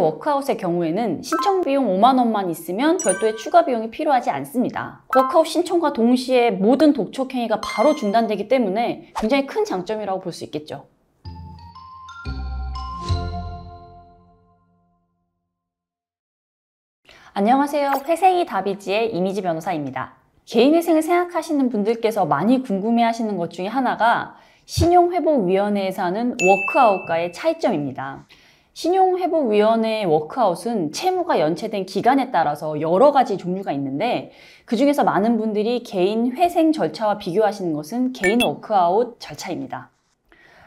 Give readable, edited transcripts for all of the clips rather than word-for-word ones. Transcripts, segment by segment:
워크아웃의 경우에는 신청 비용 5만 원만 있으면 별도의 추가 비용이 필요하지 않습니다. 워크아웃 신청과 동시에 모든 독촉 행위가 바로 중단되기 때문에 굉장히 큰 장점이라고 볼 수 있겠죠. 안녕하세요. 회생이 답이지의 이미지 변호사입니다. 개인회생을 생각하시는 분들께서 많이 궁금해하시는 것 중에 하나가 신용회복위원회에서 하는 워크아웃과의 차이점입니다. 신용회복위원회의 워크아웃은 채무가 연체된 기간에 따라서 여러 가지 종류가 있는데 그 중에서 많은 분들이 개인 회생 절차와 비교하시는 것은 개인 워크아웃 절차입니다.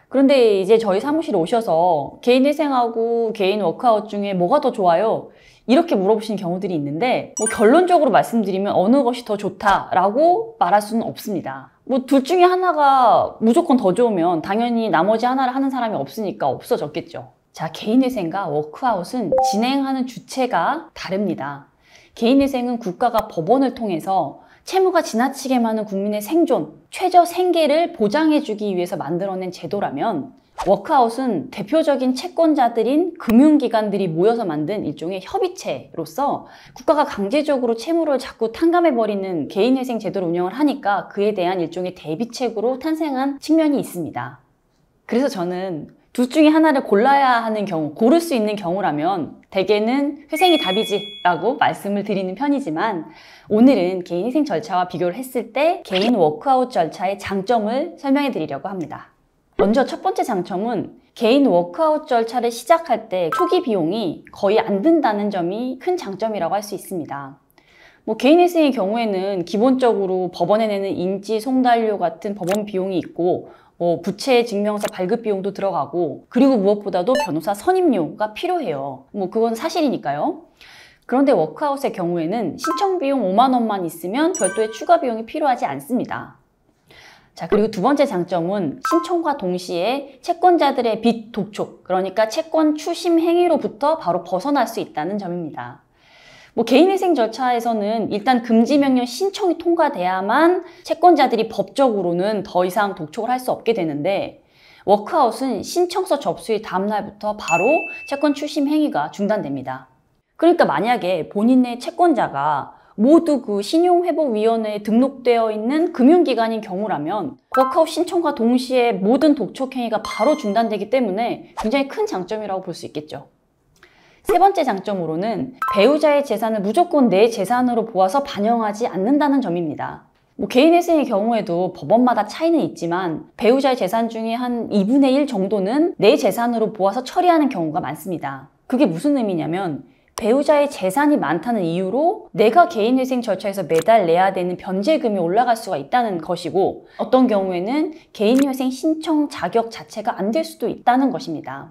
그런데 이제 저희 사무실에 오셔서 개인 회생하고 개인 워크아웃 중에 뭐가 더 좋아요? 이렇게 물어보시는 경우들이 있는데 결론적으로 말씀드리면 어느 것이 더 좋다라고 말할 수는 없습니다. 둘 중에 하나가 무조건 더 좋으면 당연히 나머지 하나를 하는 사람이 없으니까 없어졌겠죠. 자, 개인회생과 워크아웃은 진행하는 주체가 다릅니다. 개인회생은 국가가 법원을 통해서 채무가 지나치게 많은 국민의 생존, 최저 생계를 보장해주기 위해서 만들어낸 제도라면 워크아웃은 대표적인 채권자들인 금융기관들이 모여서 만든 일종의 협의체로서 국가가 강제적으로 채무를 자꾸 탕감해버리는 개인회생 제도를 운영을 하니까 그에 대한 일종의 대비책으로 탄생한 측면이 있습니다. 그래서 저는 둘 중에 하나를 골라야 하는 경우, 고를 수 있는 경우라면 대개는 회생이 답이지 라고 말씀을 드리는 편이지만 오늘은 개인회생 절차와 비교를 했을 때 개인 워크아웃 절차의 장점을 설명해 드리려고 합니다. 먼저 첫 번째 장점은 개인 워크아웃 절차를 시작할 때 초기 비용이 거의 안 든다는 점이 큰 장점이라고 할 수 있습니다. 개인회생의 경우에는 기본적으로 법원에 내는 인지 송달료 같은 법원 비용이 있고 부채 증명서 발급 비용도 들어가고 그리고 무엇보다도 변호사 선임료가 필요해요. 그건 사실이니까요. 그런데 워크아웃의 경우에는 신청 비용 5만 원만 있으면 별도의 추가 비용이 필요하지 않습니다. 자, 그리고 두 번째 장점은 신청과 동시에 채권자들의 빚 독촉, 그러니까 채권 추심 행위로부터 바로 벗어날 수 있다는 점입니다. 개인회생 절차에서는 일단 금지명령 신청이 통과돼야만 채권자들이 법적으로는 더 이상 독촉을 할 수 없게 되는데 워크아웃은 신청서 접수의 다음날부터 바로 채권 추심 행위가 중단됩니다. 그러니까 만약에 본인의 채권자가 모두 그 신용회복위원회에 등록되어 있는 금융기관인 경우라면 워크아웃 신청과 동시에 모든 독촉 행위가 바로 중단되기 때문에 굉장히 큰 장점이라고 볼 수 있겠죠. 세 번째 장점으로는 배우자의 재산을 무조건 내 재산으로 보아서 반영하지 않는다는 점입니다. 개인회생의 경우에도 법원마다 차이는 있지만 배우자의 재산 중에 한 2분의 1 정도는 내 재산으로 보아서 처리하는 경우가 많습니다. 그게 무슨 의미냐면 배우자의 재산이 많다는 이유로 내가 개인회생 절차에서 매달 내야 되는 변제금이 올라갈 수가 있다는 것이고 어떤 경우에는 개인회생 신청 자격 자체가 안 될 수도 있다는 것입니다.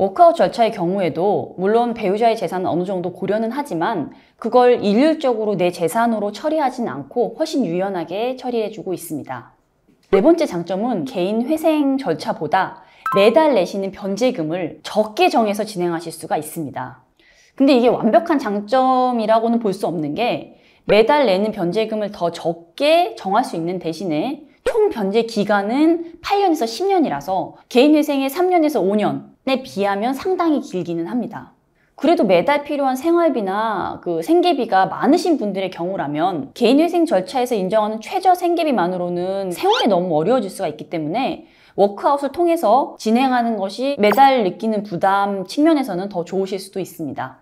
워크아웃 절차의 경우에도 물론 배우자의 재산은 어느 정도 고려는 하지만 그걸 일률적으로 내 재산으로 처리하진 않고 훨씬 유연하게 처리해주고 있습니다. 네 번째 장점은 개인 회생 절차보다 매달 내시는 변제금을 적게 정해서 진행하실 수가 있습니다. 근데 이게 완벽한 장점이라고는 볼 수 없는 게 매달 내는 변제금을 더 적게 정할 수 있는 대신에 총 변제 기간은 8년에서 10년이라서 개인회생의 3년에서 5년에 비하면 상당히 길기는 합니다. 그래도 매달 필요한 생활비나 생계비가 많으신 분들의 경우라면 개인회생 절차에서 인정하는 최저 생계비만으로는 생활이 너무 어려워질 수가 있기 때문에 워크아웃을 통해서 진행하는 것이 매달 느끼는 부담 측면에서는 더 좋으실 수도 있습니다.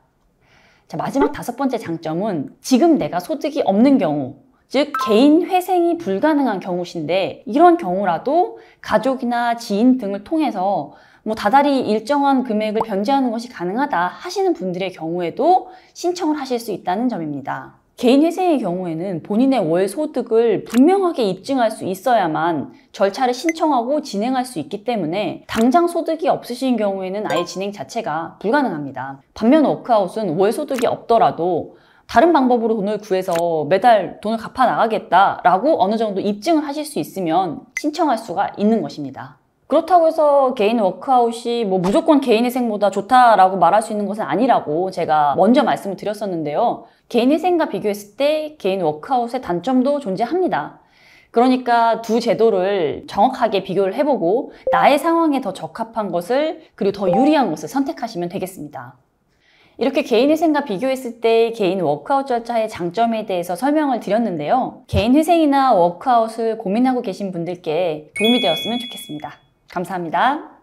자, 마지막 다섯 번째 장점은 지금 내가 소득이 없는 경우, 즉 개인 회생이 불가능한 경우신데 이런 경우라도 가족이나 지인 등을 통해서 다달이 일정한 금액을 변제하는 것이 가능하다 하시는 분들의 경우에도 신청을 하실 수 있다는 점입니다. 개인 회생의 경우에는 본인의 월 소득을 분명하게 입증할 수 있어야만 절차를 신청하고 진행할 수 있기 때문에 당장 소득이 없으신 경우에는 아예 진행 자체가 불가능합니다. 반면 워크아웃은 월 소득이 없더라도 다른 방법으로 돈을 구해서 매달 돈을 갚아 나가겠다라고 어느 정도 입증을 하실 수 있으면 신청할 수가 있는 것입니다. 그렇다고 해서 개인 워크아웃이 무조건 개인회생보다 좋다라고 말할 수 있는 것은 아니라고 제가 먼저 말씀을 드렸었는데요. 개인회생과 비교했을 때 개인 워크아웃의 단점도 존재합니다. 그러니까 두 제도를 정확하게 비교를 해보고 나의 상황에 더 적합한 것을 그리고 더 유리한 것을 선택하시면 되겠습니다. 이렇게 개인회생과 비교했을 때 개인 워크아웃 절차의 장점에 대해서 설명을 드렸는데요. 개인회생이나 워크아웃을 고민하고 계신 분들께 도움이 되었으면 좋겠습니다. 감사합니다.